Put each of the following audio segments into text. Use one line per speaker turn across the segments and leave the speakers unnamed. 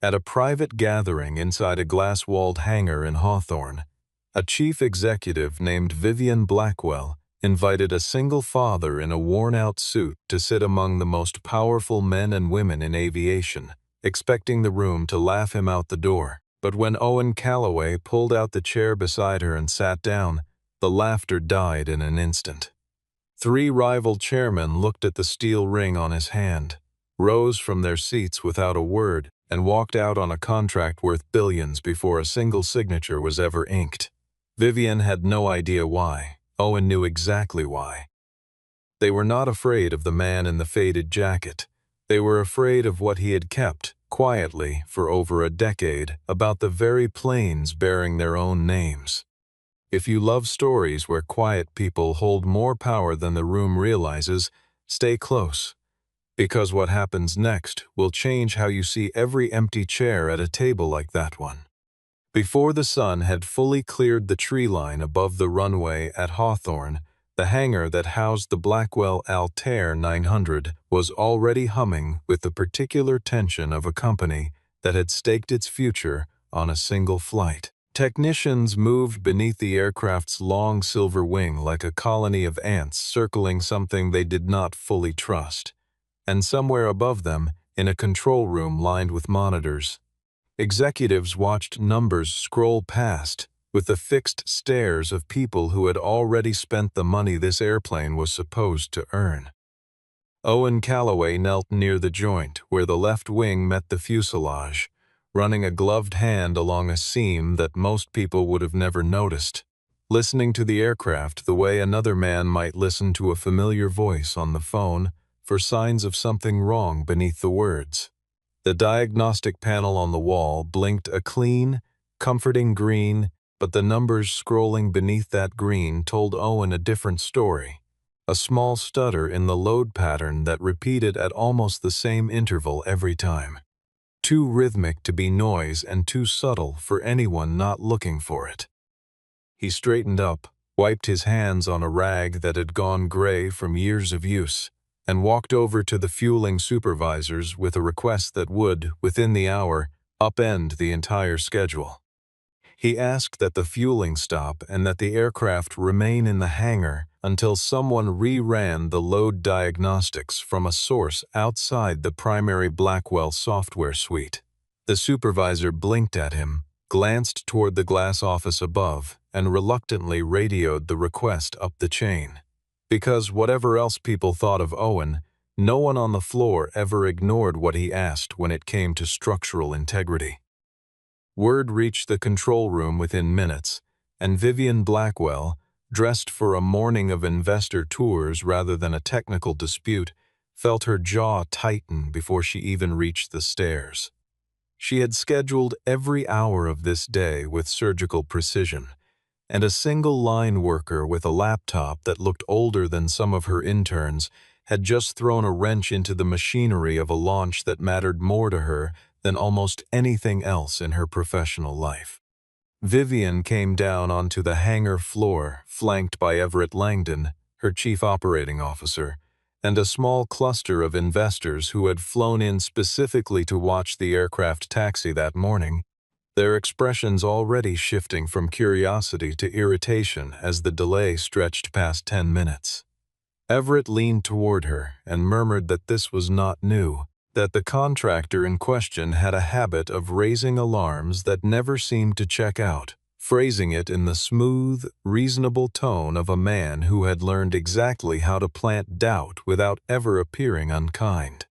At a private gathering inside a glass-walled hangar in Hawthorne, a chief executive named Vivian Blackwell invited a single father in a worn-out suit to sit among the most powerful men and women in aviation, expecting the room to laugh him out the door. But when Owen Calloway pulled out the chair beside her and sat down, the laughter died in an instant. Three rival chairmen looked at the steel ring on his hand, rose from their seats without a word, and walked out on a contract worth billions before a single signature was ever inked. Vivian had no idea why. Owen knew exactly why. They were not afraid of the man in the faded jacket. They were afraid of what he had kept, quietly, for over a decade, about the very planes bearing their own names. If you love stories where quiet people hold more power than the room realizes, stay close. Because what happens next will change how you see every empty chair at a table like that one. Before the sun had fully cleared the tree line above the runway at Hawthorne, the hangar that housed the Blackwell Altair 900 was already humming with the particular tension of a company that had staked its future on a single flight. Technicians moved beneath the aircraft's long silver wing like a colony of ants circling something they did not fully trust. And somewhere above them, in a control room lined with monitors, executives watched numbers scroll past with the fixed stares of people who had already spent the money this airplane was supposed to earn. Owen Calloway knelt near the joint where the left wing met the fuselage, running a gloved hand along a seam that most people would have never noticed, listening to the aircraft the way another man might listen to a familiar voice on the phone for signs of something wrong beneath the words. The diagnostic panel on the wall blinked a clean, comforting green, but the numbers scrolling beneath that green told Owen a different story, a small stutter in the load pattern that repeated at almost the same interval every time. Too rhythmic to be noise and too subtle for anyone not looking for it. He straightened up, wiped his hands on a rag that had gone gray from years of use, and walked over to the fueling supervisors with a request that would, within the hour, upend the entire schedule. He asked that the fueling stop and that the aircraft remain in the hangar until someone re-ran the load diagnostics from a source outside the primary Blackwell software suite. The supervisor blinked at him, glanced toward the glass office above, and reluctantly radioed the request up the chain. Because whatever else people thought of Owen, no one on the floor ever ignored what he asked when it came to structural integrity. Word reached the control room within minutes, and Vivian Blackwell, dressed for a morning of investor tours rather than a technical dispute, felt her jaw tighten before she even reached the stairs. She had scheduled every hour of this day with surgical precision, and a single line worker with a laptop that looked older than some of her interns had just thrown a wrench into the machinery of a launch that mattered more to her than almost anything else in her professional life. Vivian came down onto the hangar floor, flanked by Everett Langdon, her chief operating officer, and a small cluster of investors who had flown in specifically to watch the aircraft taxi that morning, their expressions already shifting from curiosity to irritation as the delay stretched past 10 minutes. Everett leaned toward her and murmured that this was not new, that the contractor in question had a habit of raising alarms that never seemed to check out, phrasing it in the smooth, reasonable tone of a man who had learned exactly how to plant doubt without ever appearing unkind.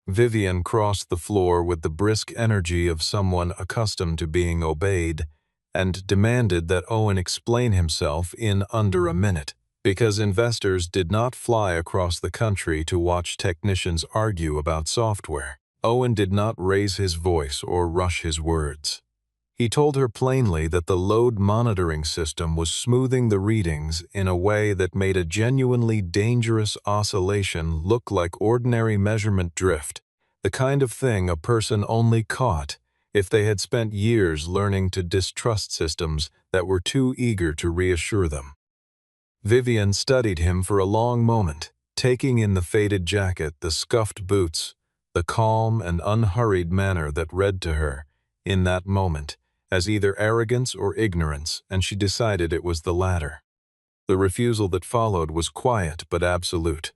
Vivian crossed the floor with the brisk energy of someone accustomed to being obeyed, and demanded that Owen explain himself in under a minute, because investors did not fly across the country to watch technicians argue about software. Owen did not raise his voice or rush his words. He told her plainly that the load monitoring system was smoothing the readings in a way that made a genuinely dangerous oscillation look like ordinary measurement drift, the kind of thing a person only caught if they had spent years learning to distrust systems that were too eager to reassure them. Vivian studied him for a long moment, taking in the faded jacket, the scuffed boots, the calm and unhurried manner that read to her, in that moment, as either arrogance or ignorance, and she decided it was the latter. The refusal that followed was quiet but absolute.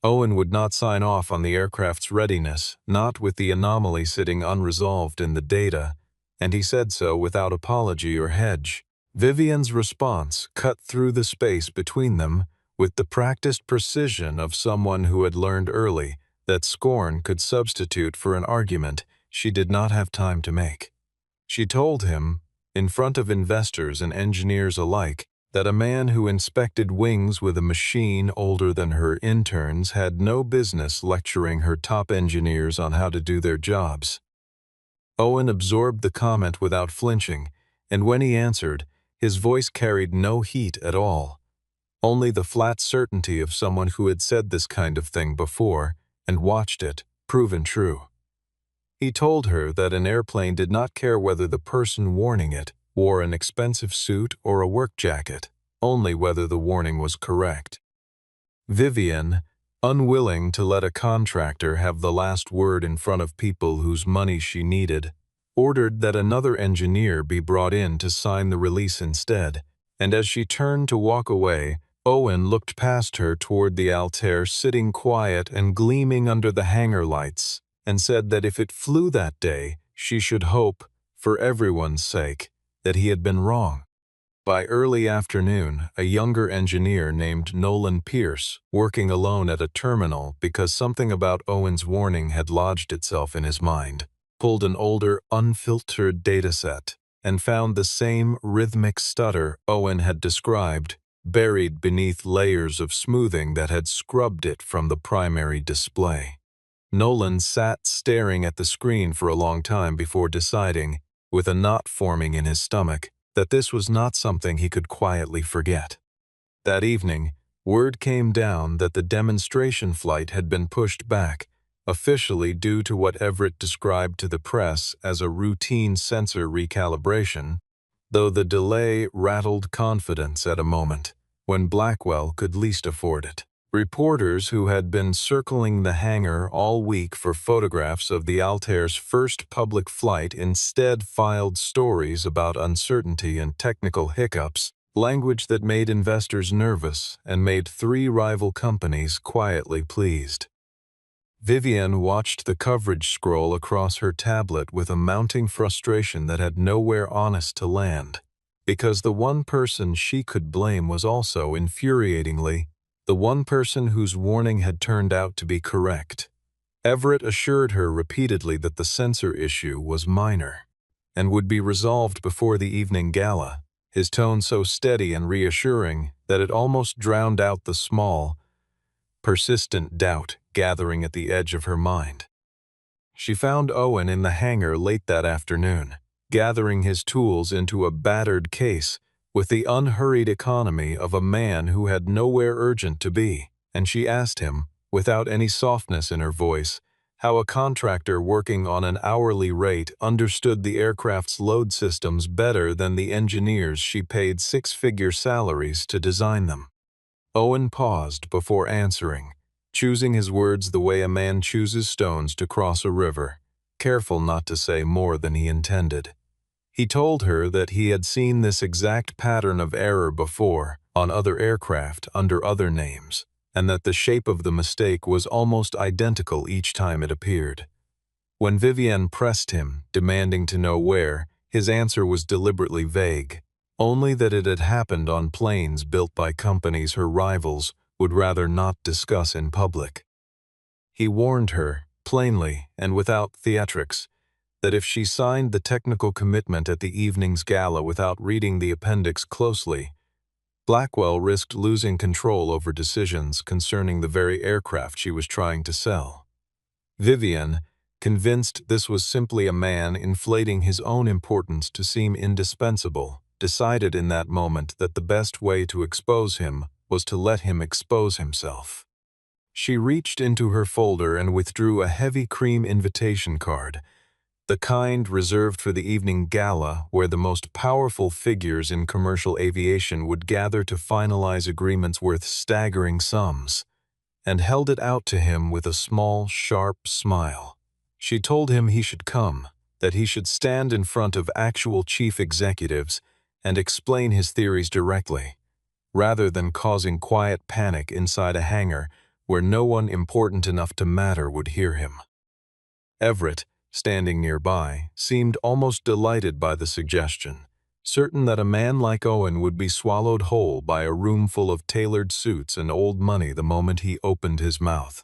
Owen would not sign off on the aircraft's readiness, not with the anomaly sitting unresolved in the data, and he said so without apology or hedge. Vivian's response cut through the space between them with the practiced precision of someone who had learned early that scorn could substitute for an argument she did not have time to make. She told him, in front of investors and engineers alike, that a man who inspected wings with a machine older than her interns had no business lecturing her top engineers on how to do their jobs. Owen absorbed the comment without flinching, and when he answered, his voice carried no heat at all, only the flat certainty of someone who had said this kind of thing before and watched it proven true. He told her that an airplane did not care whether the person warning it wore an expensive suit or a work jacket, only whether the warning was correct. Vivian, unwilling to let a contractor have the last word in front of people whose money she needed, ordered that another engineer be brought in to sign the release instead, and as she turned to walk away, Owen looked past her toward the Altair sitting quiet and gleaming under the hangar lights, and said that if it flew that day, she should hope, for everyone's sake, that he had been wrong. By early afternoon, a younger engineer named Nolan Pierce, working alone at a terminal because something about Owen's warning had lodged itself in his mind, pulled an older, unfiltered dataset and found the same rhythmic stutter Owen had described, buried beneath layers of smoothing that had scrubbed it from the primary display. Nolan sat staring at the screen for a long time before deciding, with a knot forming in his stomach, that this was not something he could quietly forget. That evening, word came down that the demonstration flight had been pushed back, officially due to what Everett described to the press as a routine sensor recalibration, though the delay rattled confidence at a moment when Blackwell could least afford it. Reporters who had been circling the hangar all week for photographs of the Altair's first public flight instead filed stories about uncertainty and technical hiccups, language that made investors nervous and made three rival companies quietly pleased. Vivian watched the coverage scroll across her tablet with a mounting frustration that had nowhere honest to land, because the one person she could blame was also, infuriatingly, the one person whose warning had turned out to be correct. Everett assured her repeatedly that the sensor issue was minor and would be resolved before the evening gala, his tone so steady and reassuring that it almost drowned out the small, persistent doubt gathering at the edge of her mind. She found Owen in the hangar late that afternoon, gathering his tools into a battered case with the unhurried economy of a man who had nowhere urgent to be, and she asked him, without any softness in her voice, how a contractor working on an hourly rate understood the aircraft's load systems better than the engineers she paid six-figure salaries to design them. Owen paused before answering, choosing his words the way a man chooses stones to cross a river, careful not to say more than he intended. He told her that he had seen this exact pattern of error before on other aircraft under other names, and that the shape of the mistake was almost identical each time it appeared. When Vivian pressed him, demanding to know where, his answer was deliberately vague, only that it had happened on planes built by companies her rivals would rather not discuss in public. He warned her, plainly and without theatrics, that if she signed the technical commitment at the evening's gala without reading the appendix closely, Blackwell risked losing control over decisions concerning the very aircraft she was trying to sell. Vivian, convinced this was simply a man inflating his own importance to seem indispensable, decided in that moment that the best way to expose him was to let him expose himself. She reached into her folder and withdrew a heavy cream invitation card, the kind reserved for the evening gala where the most powerful figures in commercial aviation would gather to finalize agreements worth staggering sums, and held it out to him with a small, sharp smile. She told him he should come, that he should stand in front of actual chief executives and explain his theories directly, rather than causing quiet panic inside a hangar where no one important enough to matter would hear him. Everett, standing nearby, seemed almost delighted by the suggestion, certain that a man like Owen would be swallowed whole by a room full of tailored suits and old money the moment he opened his mouth.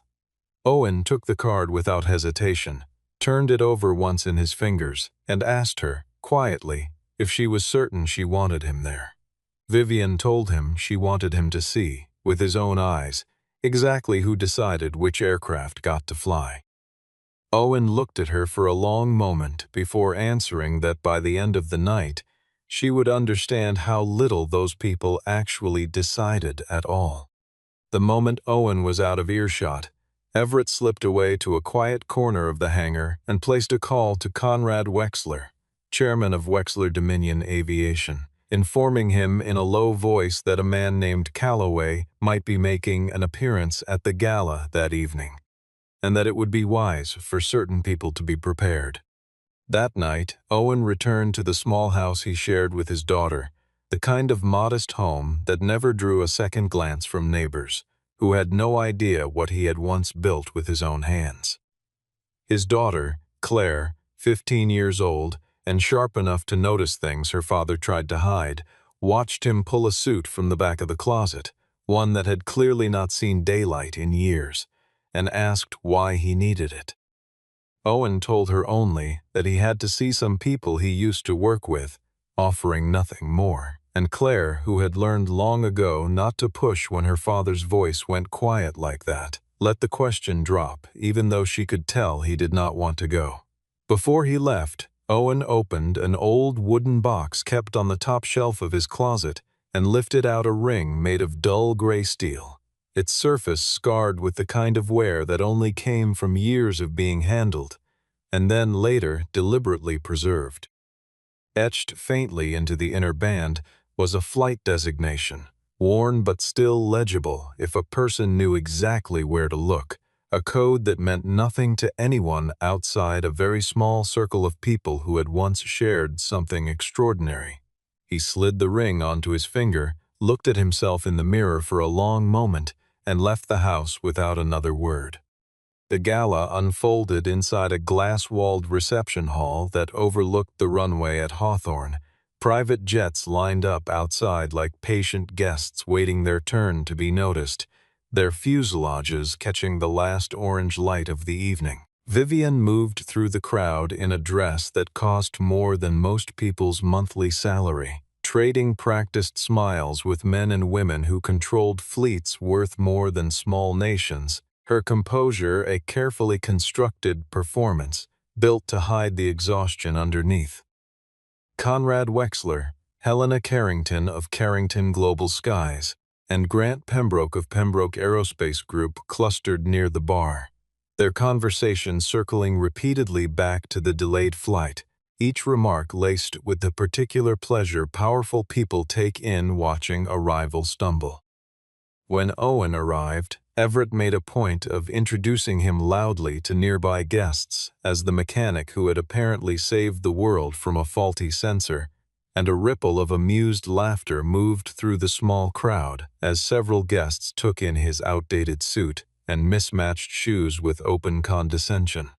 Owen took the card without hesitation, turned it over once in his fingers, and asked her, quietly, if she was certain she wanted him there. Vivian told him she wanted him to see, with his own eyes, exactly who decided which aircraft got to fly. Owen looked at her for a long moment before answering that by the end of the night, she would understand how little those people actually decided at all. The moment Owen was out of earshot, Everett slipped away to a quiet corner of the hangar and placed a call to Conrad Wexler, chairman of Wexler Dominion Aviation, informing him in a low voice that a man named Calloway might be making an appearance at the gala that evening, and that it would be wise for certain people to be prepared. That night, Owen returned to the small house he shared with his daughter, the kind of modest home that never drew a second glance from neighbors, who had no idea what he had once built with his own hands. His daughter, Claire, 15 years old, and sharp enough to notice things her father tried to hide, watched him pull a suit from the back of the closet, one that had clearly not seen daylight in years, and asked why he needed it. Owen told her only that he had to see some people he used to work with, offering nothing more, and Claire, who had learned long ago not to push when her father's voice went quiet like that, let the question drop, even though she could tell he did not want to go. Before he left, Owen opened an old wooden box kept on the top shelf of his closet and lifted out a ring made of dull gray steel, its surface scarred with the kind of wear that only came from years of being handled, and then later deliberately preserved. Etched faintly into the inner band was a flight designation, worn but still legible if a person knew exactly where to look, a code that meant nothing to anyone outside a very small circle of people who had once shared something extraordinary. He slid the ring onto his finger, looked at himself in the mirror for a long moment, and left the house without another word. The gala unfolded inside a glass-walled reception hall that overlooked the runway at Hawthorne. Private jets lined up outside like patient guests waiting their turn to be noticed, their fuselages catching the last orange light of the evening. Vivian moved through the crowd in a dress that cost more than most people's monthly salary, trading practiced smiles with men and women who controlled fleets worth more than small nations, her composure a carefully constructed performance, built to hide the exhaustion underneath. Conrad Wexler, Helena Carrington of Carrington Global Skies, and Grant Pembroke of Pembroke Aerospace Group clustered near the bar, their conversation circling repeatedly back to the delayed flight, each remark laced with the particular pleasure powerful people take in watching a rival stumble. When Owen arrived, Everett made a point of introducing him loudly to nearby guests as the mechanic who had apparently saved the world from a faulty sensor, and a ripple of amused laughter moved through the small crowd as several guests took in his outdated suit and mismatched shoes with open condescension.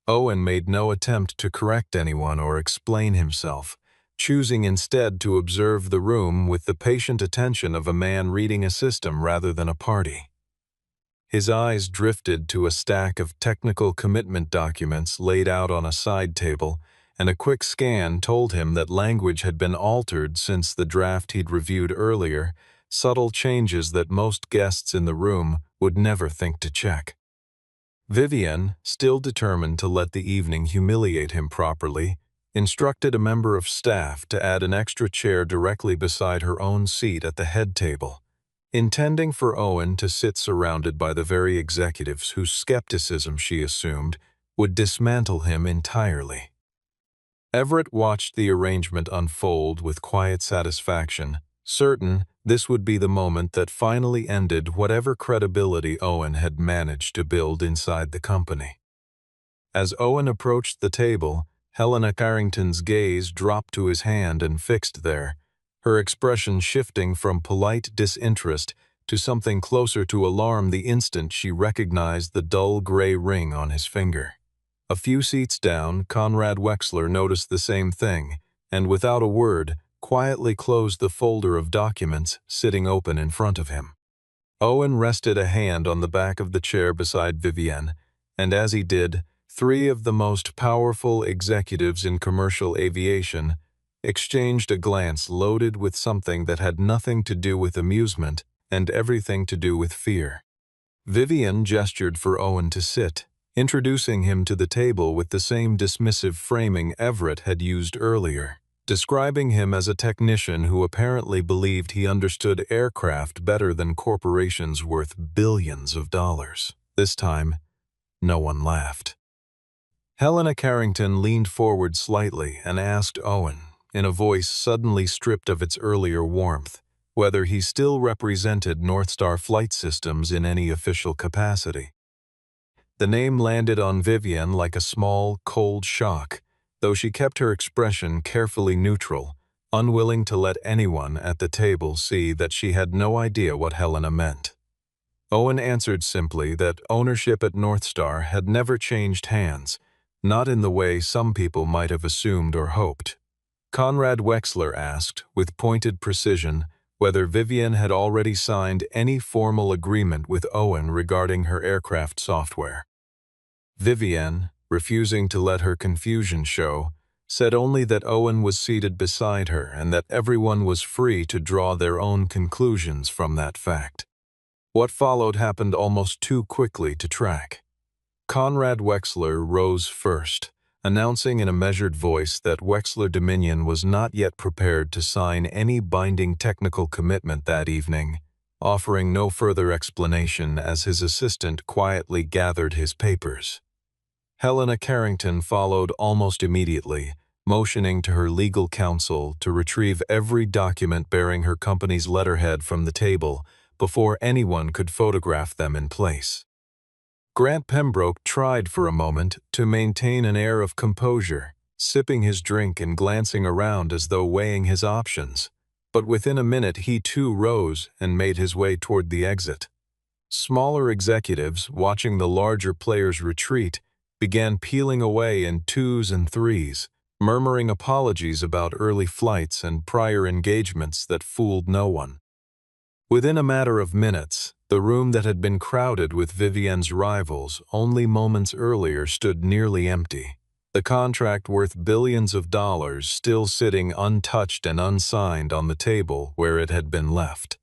Owen made no attempt to correct anyone or explain himself, choosing instead to observe the room with the patient attention of a man reading a system rather than a party. His eyes drifted to a stack of technical commitment documents laid out on a side table, and a quick scan told him that language had been altered since the draft he'd reviewed earlier, subtle changes that most guests in the room would never think to check. Vivian, still determined to let the evening humiliate him properly, instructed a member of staff to add an extra chair directly beside her own seat at the head table, intending for Owen to sit surrounded by the very executives whose skepticism, she assumed, would dismantle him entirely. Everett watched the arrangement unfold with quiet satisfaction, certain this would be the moment that finally ended whatever credibility Owen had managed to build inside the company. As Owen approached the table, Helena Carrington's gaze dropped to his hand and fixed there, her expression shifting from polite disinterest to something closer to alarm the instant she recognized the dull gray ring on his finger. A few seats down, Conrad Wexler noticed the same thing, and without a word, quietly closed the folder of documents sitting open in front of him. Owen rested a hand on the back of the chair beside Vivienne, and as he did, three of the most powerful executives in commercial aviation exchanged a glance loaded with something that had nothing to do with amusement and everything to do with fear. Vivienne gestured for Owen to sit, introducing him to the table with the same dismissive framing Everett had used earlier, describing him as a technician who apparently believed he understood aircraft better than corporations worth billions of dollars. This time, no one laughed. Helena Carrington leaned forward slightly and asked Owen, in a voice suddenly stripped of its earlier warmth, whether he still represented Northstar Flight Systems in any official capacity. The name landed on Vivienne like a small, cold shock, though she kept her expression carefully neutral, unwilling to let anyone at the table see that she had no idea what Helena meant. Owen answered simply that ownership at Northstar had never changed hands, not in the way some people might have assumed or hoped. Conrad Wexler asked, with pointed precision, whether Vivienne had already signed any formal agreement with Owen regarding her aircraft software. Vivienne, refusing to let her confusion show, said only that Owen was seated beside her and that everyone was free to draw their own conclusions from that fact. What followed happened almost too quickly to track. Conrad Wexler rose first, announcing in a measured voice that Wexler Dominion was not yet prepared to sign any binding technical commitment that evening, offering no further explanation as his assistant quietly gathered his papers. Helena Carrington followed almost immediately, motioning to her legal counsel to retrieve every document bearing her company's letterhead from the table before anyone could photograph them in place. Grant Pembroke tried for a moment to maintain an air of composure, sipping his drink and glancing around as though weighing his options, but within a minute he too rose and made his way toward the exit. Smaller executives, watching the larger players retreat, began peeling away in twos and threes, murmuring apologies about early flights and prior engagements that fooled no one. Within a matter of minutes, the room that had been crowded with Vivienne's rivals only moments earlier stood nearly empty, the contract worth billions of dollars still sitting untouched and unsigned on the table where it had been left.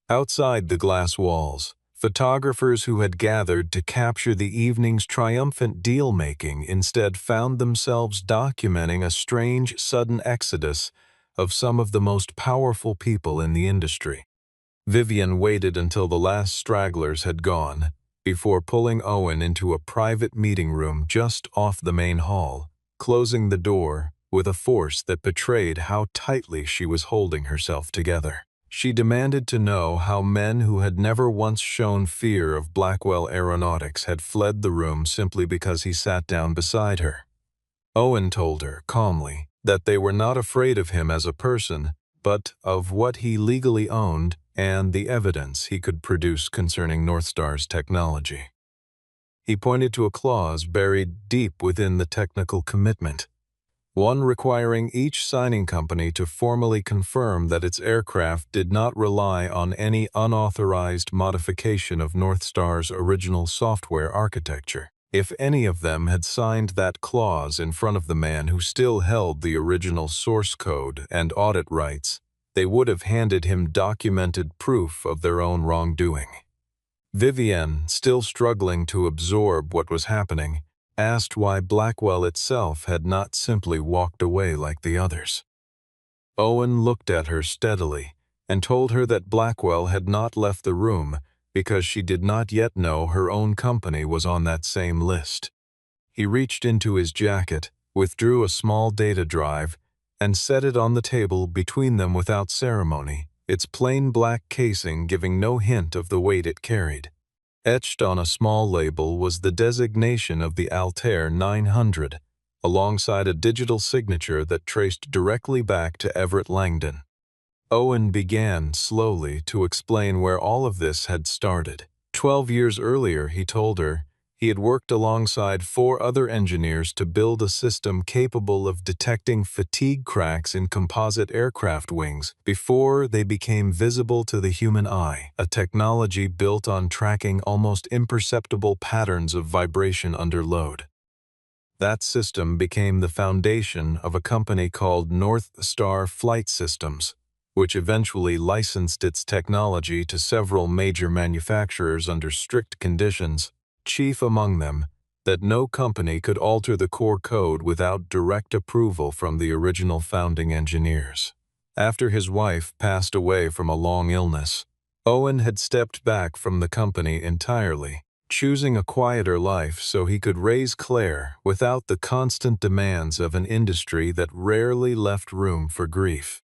Outside the glass walls, photographers who had gathered to capture the evening's triumphant deal-making instead found themselves documenting a strange, sudden exodus of some of the most powerful people in the industry. Vivienne waited until the last stragglers had gone, before pulling Owen into a private meeting room just off the main hall, closing the door with a force that betrayed how tightly she was holding herself together. She demanded to know how men who had never once shown fear of Blackwell Aeronautics had fled the room simply because he sat down beside her. Owen told her, calmly, that they were not afraid of him as a person, but of what he legally owned and the evidence he could produce concerning Northstar's technology. He pointed to a clause buried deep within the technical commitment, one requiring each signing company to formally confirm that its aircraft did not rely on any unauthorized modification of Northstar's original software architecture. If any of them had signed that clause in front of the man who still held the original source code and audit rights, they would have handed him documented proof of their own wrongdoing. Vivienne, still struggling to absorb what was happening, asked why Blackwell itself had not simply walked away like the others. Owen looked at her steadily and told her that Blackwell had not left the room because she did not yet know her own company was on that same list. He reached into his jacket, withdrew a small data drive, and set it on the table between them without ceremony, its plain black casing giving no hint of the weight it carried. Etched on a small label was the designation of the Altair 900, alongside a digital signature that traced directly back to Everett Langdon. Owen began, slowly, to explain where all of this had started. 12 years earlier, he told her, he had worked alongside 4 other engineers to build a system capable of detecting fatigue cracks in composite aircraft wings before they became visible to the human eye, a technology built on tracking almost imperceptible patterns of vibration under load. That system became the foundation of a company called North Star Flight Systems, which eventually licensed its technology to several major manufacturers under strict conditions, chief among them, that no company could alter the core code without direct approval from the original founding engineers. After his wife passed away from a long illness, Owen had stepped back from the company entirely, choosing a quieter life so he could raise Claire without the constant demands of an industry that rarely left room for grief.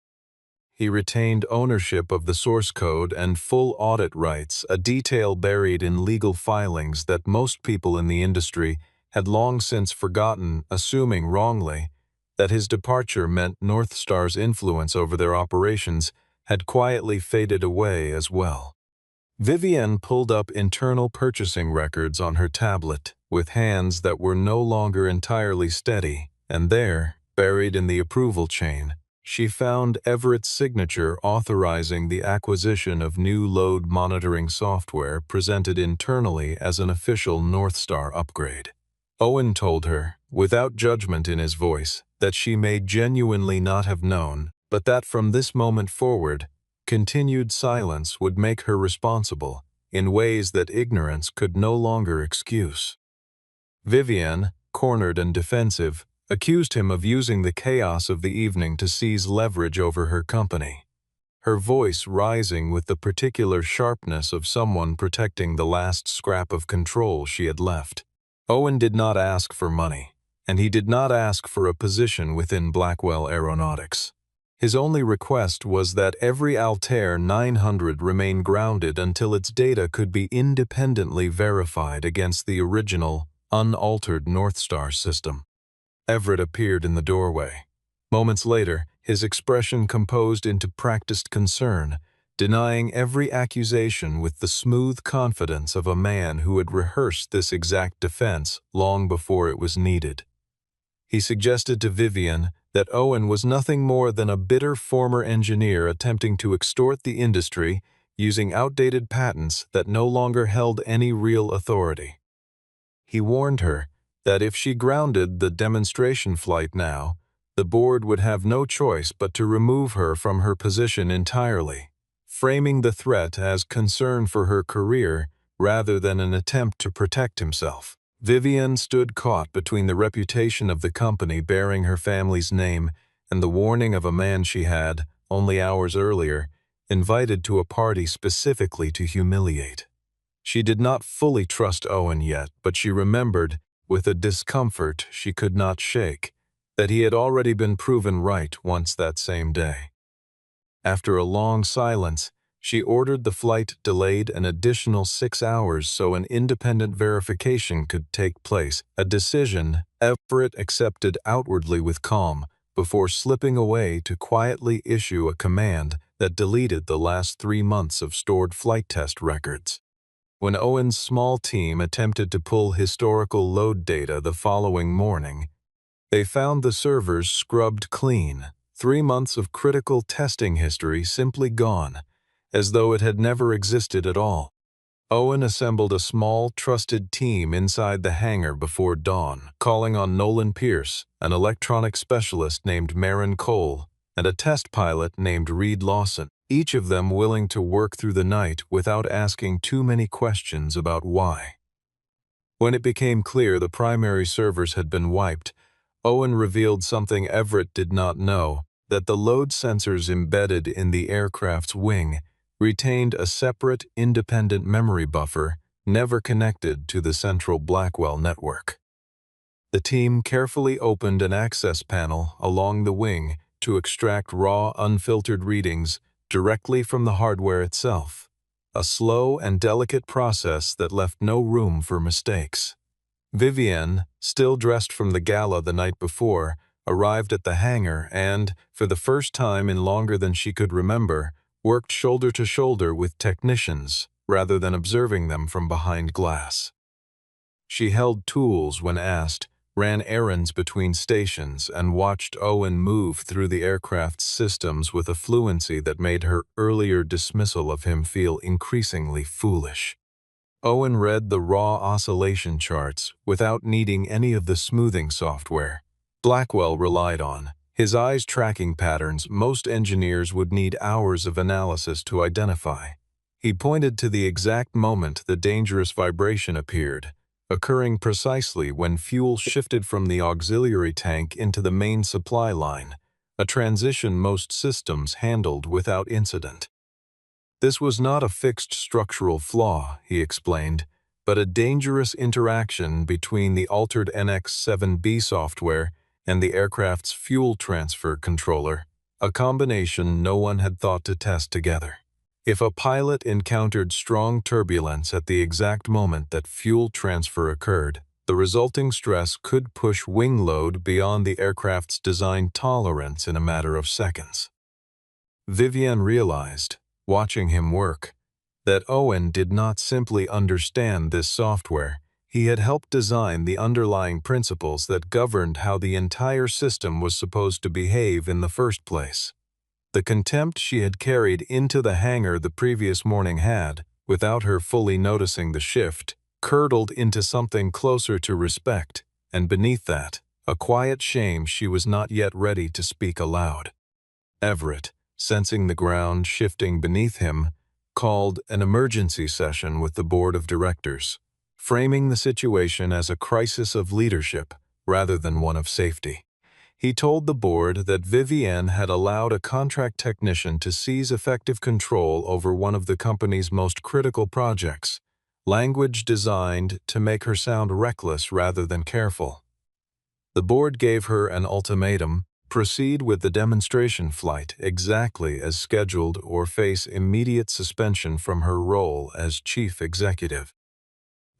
He retained ownership of the source code and full audit rights, a detail buried in legal filings that most people in the industry had long since forgotten, assuming wrongly that his departure meant North Star's influence over their operations had quietly faded away as well. Vivienne pulled up internal purchasing records on her tablet with hands that were no longer entirely steady, and there, buried in the approval chain, she found Everett's signature authorizing the acquisition of new load monitoring software presented internally as an official North Star upgrade. Owen told her, without judgment in his voice, that she may genuinely not have known, but that from this moment forward, continued silence would make her responsible in ways that ignorance could no longer excuse. Vivienne, cornered and defensive, accused him of using the chaos of the evening to seize leverage over her company, her voice rising with the particular sharpness of someone protecting the last scrap of control she had left. Owen did not ask for money, and he did not ask for a position within Blackwell Aeronautics. His only request was that every Altair 900 remain grounded until its data could be independently verified against the original, unaltered North Star system. Everett appeared in the doorway. Moments later, his expression composed into practiced concern, denying every accusation with the smooth confidence of a man who had rehearsed this exact defense long before it was needed. He suggested to Vivienne that Owen was nothing more than a bitter former engineer attempting to extort the industry using outdated patents that no longer held any real authority. He warned her that if she grounded the demonstration flight now, the board would have no choice but to remove her from her position entirely, framing the threat as concern for her career rather than an attempt to protect himself. Vivienne stood caught between the reputation of the company bearing her family's name and the warning of a man she had, only hours earlier, invited to a party specifically to humiliate. She did not fully trust Owen yet, but she remembered, with a discomfort she could not shake, that he had already been proven right once that same day. After a long silence, she ordered the flight delayed an additional 6 hours so an independent verification could take place, a decision Everett accepted outwardly with calm before slipping away to quietly issue a command that deleted the last 3 months of stored flight test records. When Owen's small team attempted to pull historical load data the following morning, they found the servers scrubbed clean, 3 months of critical testing history simply gone, as though it had never existed at all. Owen assembled a small, trusted team inside the hangar before dawn, calling on Nolan Pierce, an electronic specialist named Marin Cole, and a test pilot named Reed Lawson, each of them willing to work through the night without asking too many questions about why. When it became clear the primary servers had been wiped, Owen revealed something Everett did not know, that the load sensors embedded in the aircraft's wing retained a separate, independent memory buffer never connected to the central Blackwell network. The team carefully opened an access panel along the wing to extract raw, unfiltered readings directly from the hardware itself, a slow and delicate process that left no room for mistakes. Vivienne, still dressed from the gala the night before, arrived at the hangar and, for the first time in longer than she could remember, worked shoulder to shoulder with technicians rather than observing them from behind glass. She held tools when asked, ran errands between stations, and watched Owen move through the aircraft's systems with a fluency that made her earlier dismissal of him feel increasingly foolish. Owen read the raw oscillation charts without needing any of the smoothing software Blackwell relied on, his eyes tracking patterns most engineers would need hours of analysis to identify. He pointed to the exact moment the dangerous vibration appeared, occurring precisely when fuel shifted from the auxiliary tank into the main supply line, a transition most systems handled without incident. This was not a fixed structural flaw, he explained, but a dangerous interaction between the altered NX-7B software and the aircraft's fuel transfer controller, a combination no one had thought to test together. If a pilot encountered strong turbulence at the exact moment that fuel transfer occurred, the resulting stress could push wing load beyond the aircraft's design tolerance in a matter of seconds. Vivienne realized, watching him work, that Owen did not simply understand this software. He had helped design the underlying principles that governed how the entire system was supposed to behave in the first place. The contempt she had carried into the hangar the previous morning had, without her fully noticing the shift, curdled into something closer to respect, and beneath that, a quiet shame she was not yet ready to speak aloud. Everett, sensing the ground shifting beneath him, called an emergency session with the board of directors, framing the situation as a crisis of leadership rather than one of safety. He told the board that Vivienne had allowed a contract technician to seize effective control over one of the company's most critical projects, language designed to make her sound reckless rather than careful. The board gave her an ultimatum: proceed with the demonstration flight exactly as scheduled or face immediate suspension from her role as chief executive.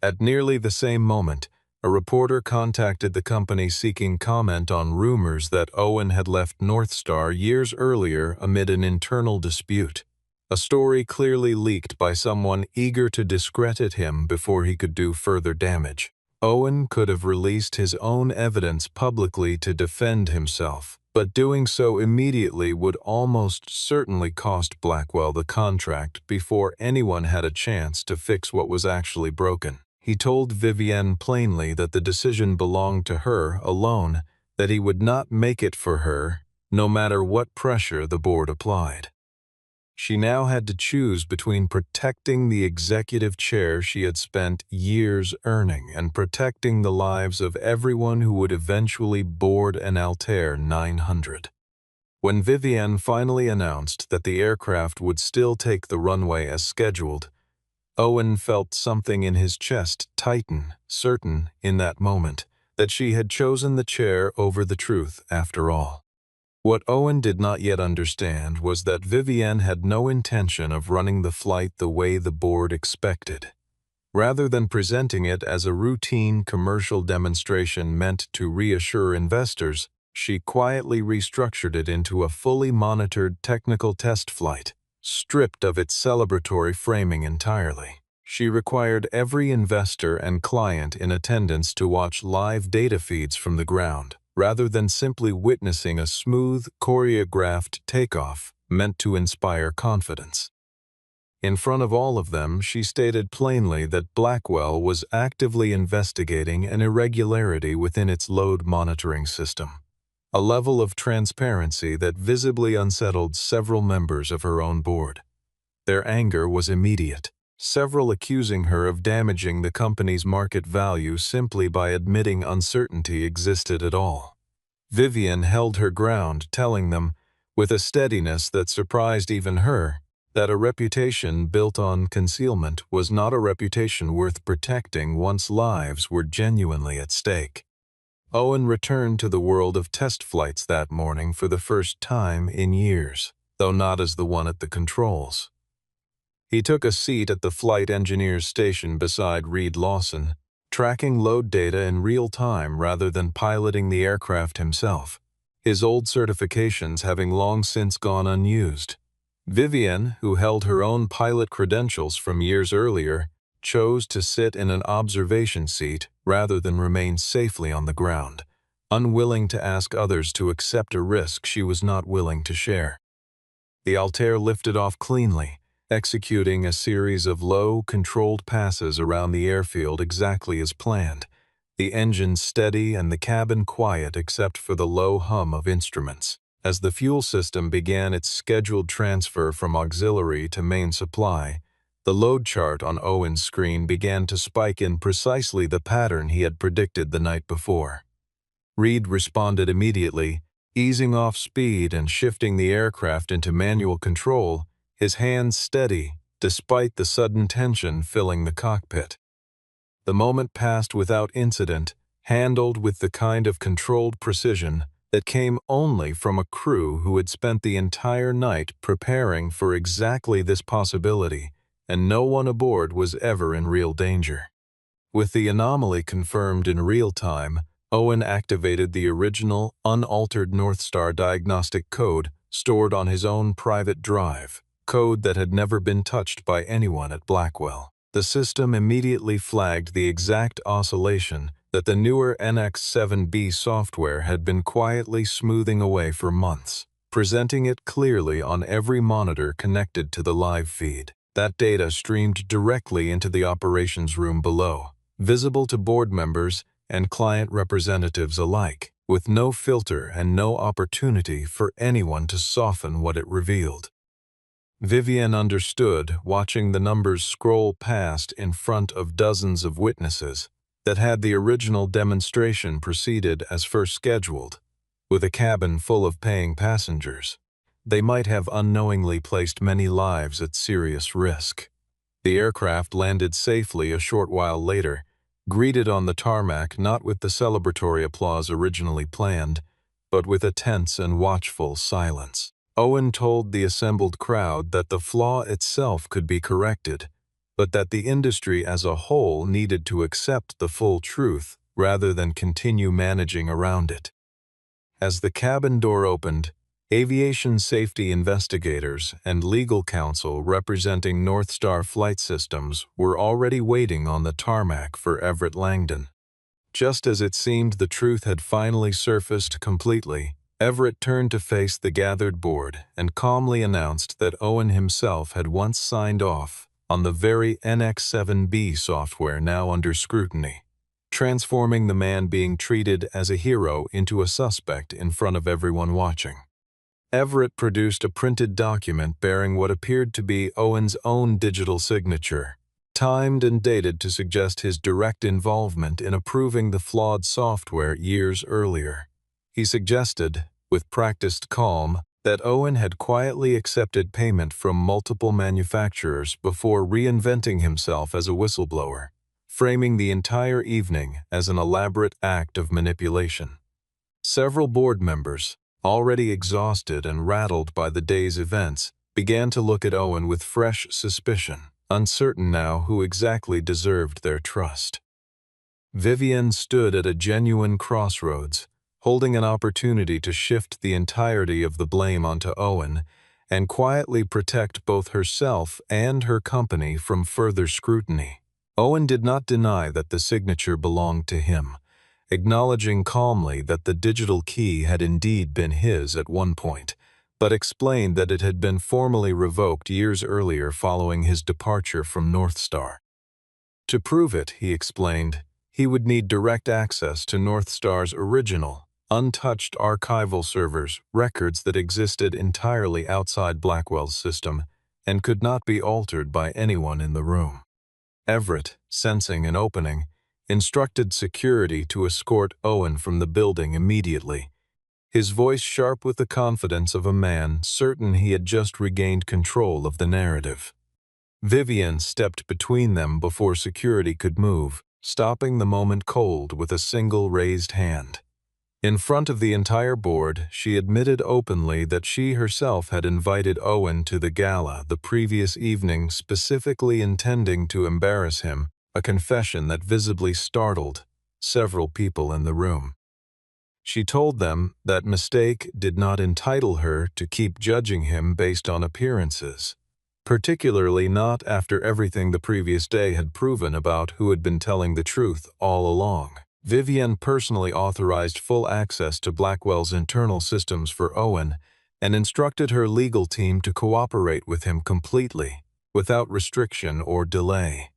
At nearly the same moment, a reporter contacted the company seeking comment on rumors that Owen had left North Star years earlier amid an internal dispute, a story clearly leaked by someone eager to discredit him before he could do further damage. Owen could have released his own evidence publicly to defend himself, but doing so immediately would almost certainly cost Blackwell the contract before anyone had a chance to fix what was actually broken. He told Vivienne plainly that the decision belonged to her alone, that he would not make it for her, no matter what pressure the board applied. She now had to choose between protecting the executive chair she had spent years earning and protecting the lives of everyone who would eventually board an Altair 900. When Vivienne finally announced that the aircraft would still take the runway as scheduled, Owen felt something in his chest tighten, certain, in that moment, that she had chosen the chair over the truth after all. What Owen did not yet understand was that Vivienne had no intention of running the flight the way the board expected. Rather than presenting it as a routine commercial demonstration meant to reassure investors, she quietly restructured it into a fully monitored technical test flight, stripped of its celebratory framing entirely. She required every investor and client in attendance to watch live data feeds from the ground, rather than simply witnessing a smooth, choreographed takeoff meant to inspire confidence. In front of all of them, she stated plainly that Blackwell was actively investigating an irregularity within its load monitoring system, a level of transparency that visibly unsettled several members of her own board. Their anger was immediate, several accusing her of damaging the company's market value simply by admitting uncertainty existed at all. Vivienne held her ground, telling them, with a steadiness that surprised even her, that a reputation built on concealment was not a reputation worth protecting once lives were genuinely at stake. Owen returned to the world of test flights that morning for the first time in years, though not as the one at the controls. He took a seat at the flight engineer's station beside Reed Lawson, tracking load data in real time rather than piloting the aircraft himself, his old certifications having long since gone unused. Vivian, who held her own pilot credentials from years earlier, chose to sit in an observation seat rather than remain safely on the ground, unwilling to ask others to accept a risk she was not willing to share. The Altair lifted off cleanly, executing a series of low, controlled passes around the airfield exactly as planned, the engine steady and the cabin quiet except for the low hum of instruments. As the fuel system began its scheduled transfer from auxiliary to main supply, the load chart on Owen's screen began to spike in precisely the pattern he had predicted the night before. Reed responded immediately, easing off speed and shifting the aircraft into manual control, his hands steady despite the sudden tension filling the cockpit. The moment passed without incident, handled with the kind of controlled precision that came only from a crew who had spent the entire night preparing for exactly this possibility, and no one aboard was ever in real danger. With the anomaly confirmed in real time, Owen activated the original, unaltered North Star diagnostic code stored on his own private drive, code that had never been touched by anyone at Blackwell. The system immediately flagged the exact oscillation that the newer NX-7B software had been quietly smoothing away for months, presenting it clearly on every monitor connected to the live feed. That data streamed directly into the operations room below, visible to board members and client representatives alike, with no filter and no opportunity for anyone to soften what it revealed. Vivian understood, watching the numbers scroll past in front of dozens of witnesses, that had the original demonstration proceeded as first scheduled, with a cabin full of paying passengers, they might have unknowingly placed many lives at serious risk. The aircraft landed safely a short while later, greeted on the tarmac not with the celebratory applause originally planned, but with a tense and watchful silence. Owen told the assembled crowd that the flaw itself could be corrected, but that the industry as a whole needed to accept the full truth rather than continue managing around it. As the cabin door opened, aviation safety investigators and legal counsel representing North Star Flight Systems were already waiting on the tarmac for Everett Langdon. Just as it seemed the truth had finally surfaced completely, Everett turned to face the gathered board and calmly announced that Owen himself had once signed off on the very NX-7B software now under scrutiny, transforming the man being treated as a hero into a suspect in front of everyone watching. Everett produced a printed document bearing what appeared to be Owen's own digital signature, timed and dated to suggest his direct involvement in approving the flawed software years earlier. He suggested, with practiced calm, that Owen had quietly accepted payment from multiple manufacturers before reinventing himself as a whistleblower, framing the entire evening as an elaborate act of manipulation. Several board members, already exhausted and rattled by the day's events, began to look at Owen with fresh suspicion, uncertain now who exactly deserved their trust. Vivian stood at a genuine crossroads, holding an opportunity to shift the entirety of the blame onto Owen and quietly protect both herself and her company from further scrutiny. Owen did not deny that the signature belonged to him, acknowledging calmly that the digital key had indeed been his at one point, but explained that it had been formally revoked years earlier following his departure from North Star. To prove it, he explained, he would need direct access to North Star's original, untouched archival servers, records that existed entirely outside Blackwell's system and could not be altered by anyone in the room. Everett, sensing an opening, instructed security to escort Owen from the building immediately, his voice sharp with the confidence of a man certain he had just regained control of the narrative. Vivian stepped between them before security could move, stopping the moment cold with a single raised hand. In front of the entire board, she admitted openly that she herself had invited Owen to the gala the previous evening, specifically intending to embarrass him, a confession that visibly startled several people in the room. She told them that mistake did not entitle her to keep judging him based on appearances, particularly not after everything the previous day had proven about who had been telling the truth all along. Vivian personally authorized full access to Blackwell's internal systems for Owen and instructed her legal team to cooperate with him completely, without restriction or delay.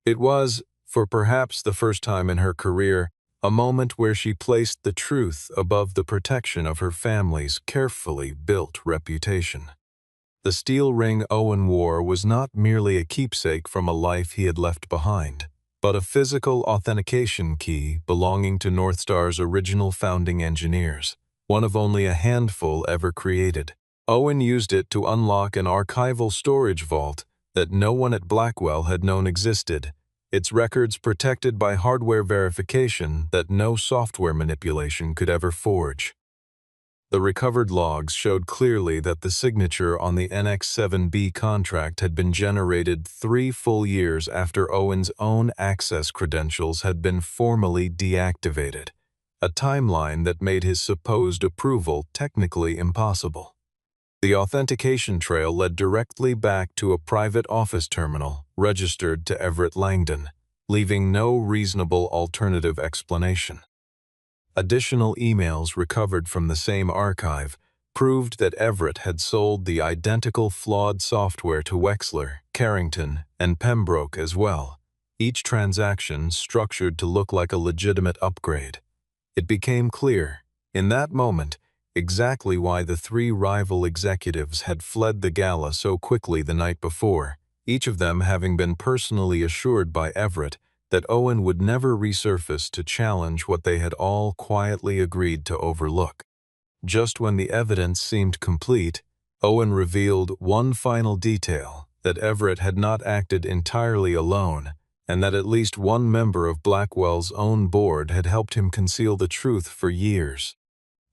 It was, for perhaps the first time in her career, a moment where she placed the truth above the protection of her family's carefully built reputation. The steel ring Owen wore was not merely a keepsake from a life he had left behind, but a physical authentication key belonging to Northstar's original founding engineers, one of only a handful ever created. Owen used it to unlock an archival storage vault that no one at Blackwell had known existed, its records protected by hardware verification that no software manipulation could ever forge. The recovered logs showed clearly that the signature on the NX-7B contract had been generated 3 full years after Owen's own access credentials had been formally deactivated, a timeline that made his supposed approval technically impossible. The authentication trail led directly back to a private office terminal registered to Everett Langdon, leaving no reasonable alternative explanation. Additional emails recovered from the same archive proved that Everett had sold the identical flawed software to Wexler, Carrington, and Pembroke as well, each transaction structured to look like a legitimate upgrade. It became clear, in that moment, exactly why the 3 rival executives had fled the gala so quickly the night before, each of them having been personally assured by Everett that Owen would never resurface to challenge what they had all quietly agreed to overlook. Just when the evidence seemed complete, Owen revealed one final detail, that Everett had not acted entirely alone, and that at least one member of Blackwell's own board had helped him conceal the truth for years.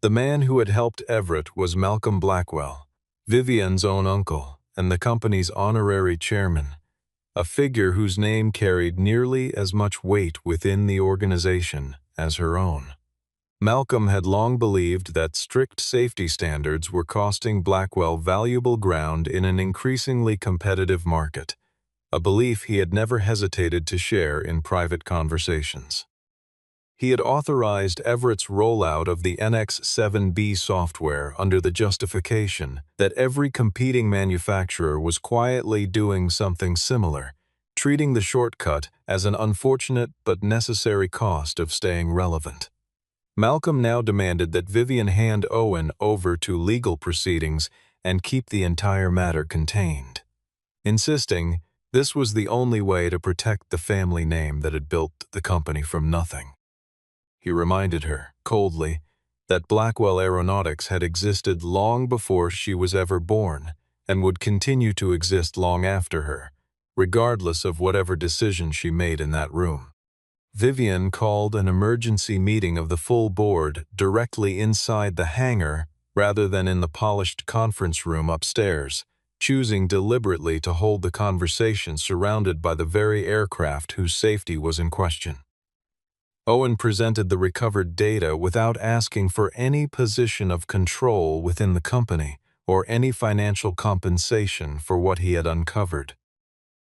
The man who had helped Everett was Malcolm Blackwell, Vivian's own uncle, and the company's honorary chairman, a figure whose name carried nearly as much weight within the organization as her own. Malcolm had long believed that strict safety standards were costing Blackwell valuable ground in an increasingly competitive market, a belief he had never hesitated to share in private conversations. He had authorized Everett's rollout of the NX-7B software under the justification that every competing manufacturer was quietly doing something similar, treating the shortcut as an unfortunate but necessary cost of staying relevant. Malcolm now demanded that Vivian hand Owen over to legal proceedings and keep the entire matter contained, insisting this was the only way to protect the family name that had built the company from nothing. He reminded her, coldly, that Blackwell Aeronautics had existed long before she was ever born and would continue to exist long after her, regardless of whatever decision she made in that room. Vivian called an emergency meeting of the full board directly inside the hangar rather than in the polished conference room upstairs, choosing deliberately to hold the conversation surrounded by the very aircraft whose safety was in question. Owen presented the recovered data without asking for any position of control within the company or any financial compensation for what he had uncovered.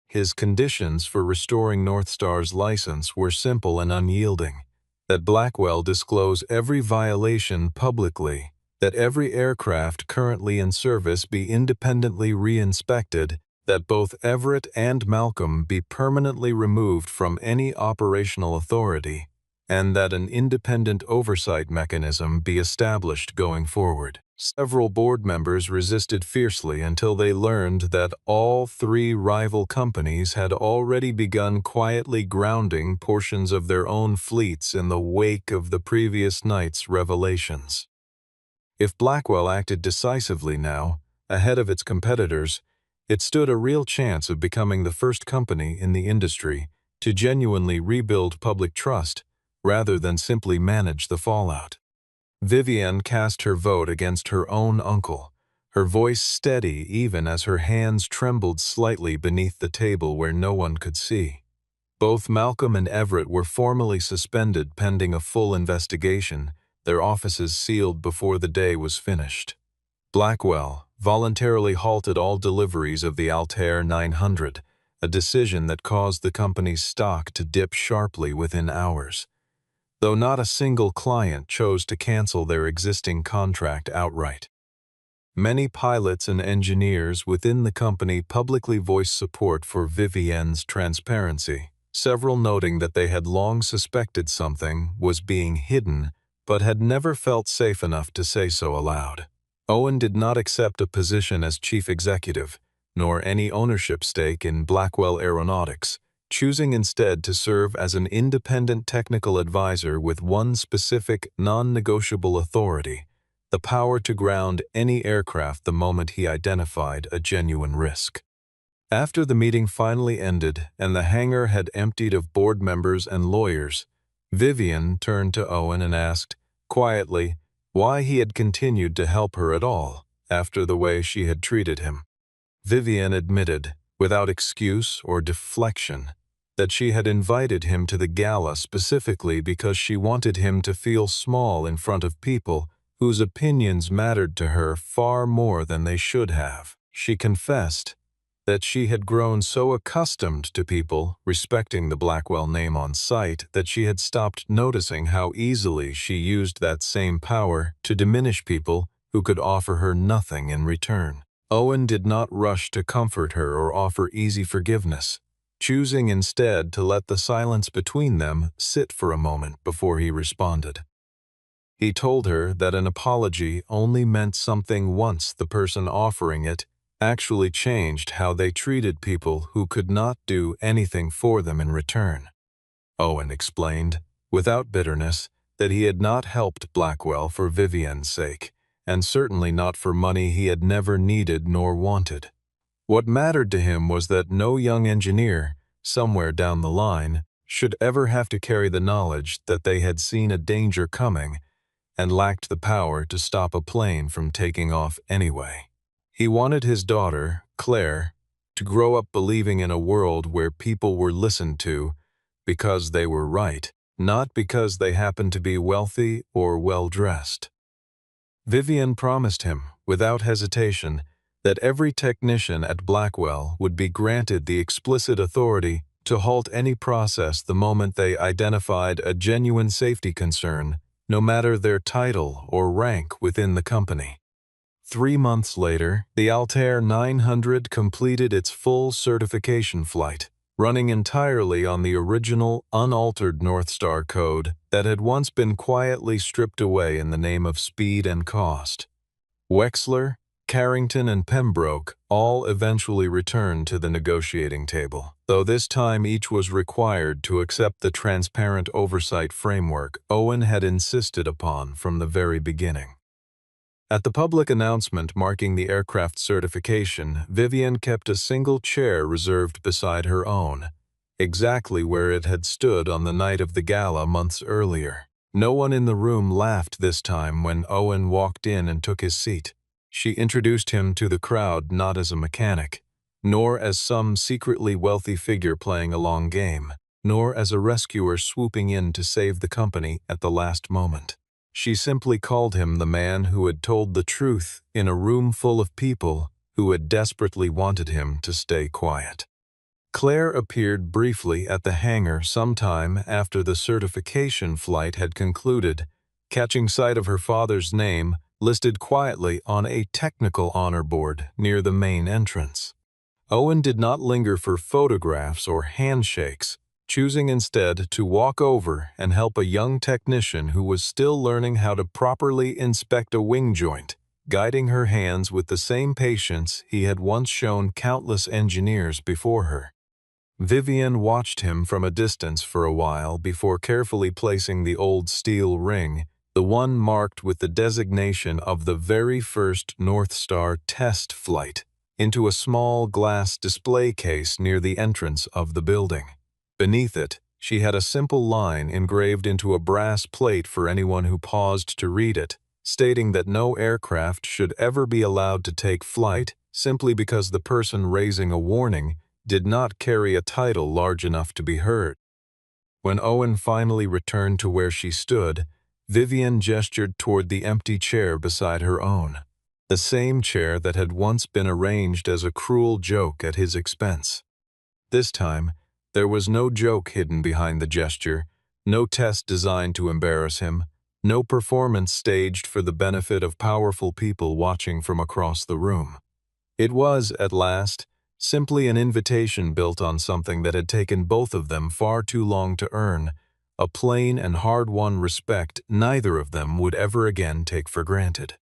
His conditions for restoring Northstar's license were simple and unyielding: that Blackwell disclose every violation publicly, that every aircraft currently in service be independently re-inspected, that both Everett and Malcolm be permanently removed from any operational authority, and that an independent oversight mechanism be established going forward. Several board members resisted fiercely until they learned that all 3 rival companies had already begun quietly grounding portions of their own fleets in the wake of the previous night's revelations. If Blackwell acted decisively now, ahead of its competitors, it stood a real chance of becoming the first company in the industry to genuinely rebuild public trust rather than simply manage the fallout. Vivienne cast her vote against her own uncle, her voice steady even as her hands trembled slightly beneath the table where no one could see. Both Malcolm and Everett were formally suspended pending a full investigation, their offices sealed before the day was finished. Blackwell voluntarily halted all deliveries of the Altair 900, a decision that caused the company's stock to dip sharply within hours. Though not a single client chose to cancel their existing contract outright. Many pilots and engineers within the company publicly voiced support for Vivienne's transparency, several noting that they had long suspected something was being hidden but had never felt safe enough to say so aloud. Owen did not accept a position as chief executive, nor any ownership stake in Blackwell Aeronautics, choosing instead to serve as an independent technical advisor with one specific, non-negotiable authority: the power to ground any aircraft the moment he identified a genuine risk. After the meeting finally ended and the hangar had emptied of board members and lawyers, Vivienne turned to Owen and asked, quietly, why he had continued to help her at all after the way she had treated him. Vivienne admitted, without excuse or deflection, that she had invited him to the gala specifically because she wanted him to feel small in front of people whose opinions mattered to her far more than they should have. She confessed that she had grown so accustomed to people respecting the Blackwell name on sight that she had stopped noticing how easily she used that same power to diminish people who could offer her nothing in return. Owen did not rush to comfort her or offer easy forgiveness, choosing instead to let the silence between them sit for a moment before he responded. He told her that an apology only meant something once the person offering it actually changed how they treated people who could not do anything for them in return. Owen explained, without bitterness, that he had not helped Blackwell for Vivienne's sake, and certainly not for money he had never needed nor wanted. What mattered to him was that no young engineer, somewhere down the line, should ever have to carry the knowledge that they had seen a danger coming and lacked the power to stop a plane from taking off anyway. He wanted his daughter, Claire, to grow up believing in a world where people were listened to because they were right, not because they happened to be wealthy or well-dressed. Vivienne promised him, without hesitation, that every technician at Blackwell would be granted the explicit authority to halt any process the moment they identified a genuine safety concern, no matter their title or rank within the company. 3 months later, the Altair 900 completed its full certification flight, running entirely on the original, unaltered North Star code that had once been quietly stripped away in the name of speed and cost. Wexler, Carrington, and Pembroke all eventually returned to the negotiating table, though this time each was required to accept the transparent oversight framework Owen had insisted upon from the very beginning. At the public announcement marking the aircraft certification, Vivienne kept a single chair reserved beside her own, exactly where it had stood on the night of the gala months earlier. No one in the room laughed this time when Owen walked in and took his seat. She introduced him to the crowd not as a mechanic, nor as some secretly wealthy figure playing a long game, nor as a rescuer swooping in to save the company at the last moment. She simply called him the man who had told the truth in a room full of people who had desperately wanted him to stay quiet. Claire appeared briefly at the hangar sometime after the certification flight had concluded, catching sight of her father's name listed quietly on a technical honor board near the main entrance. Owen did not linger for photographs or handshakes, choosing instead to walk over and help a young technician who was still learning how to properly inspect a wing joint, guiding her hands with the same patience he had once shown countless engineers before her. Vivienne watched him from a distance for a while before carefully placing the old steel ring, the one marked with the designation of the very first North Star test flight, into a small glass display case near the entrance of the building. Beneath it, She had a simple line engraved into a brass plate for anyone who paused to read it, stating that no aircraft should ever be allowed to take flight simply because the person raising a warning did not carry a title large enough to be heard. When Owen finally returned to where she stood, Vivian gestured toward the empty chair beside her own, the same chair that had once been arranged as a cruel joke at his expense. This time, there was no joke hidden behind the gesture, no test designed to embarrass him, no performance staged for the benefit of powerful people watching from across the room. It was, at last, simply an invitation built on something that had taken both of them far too long to earn, a plain and hard-won respect neither of them would ever again take for granted.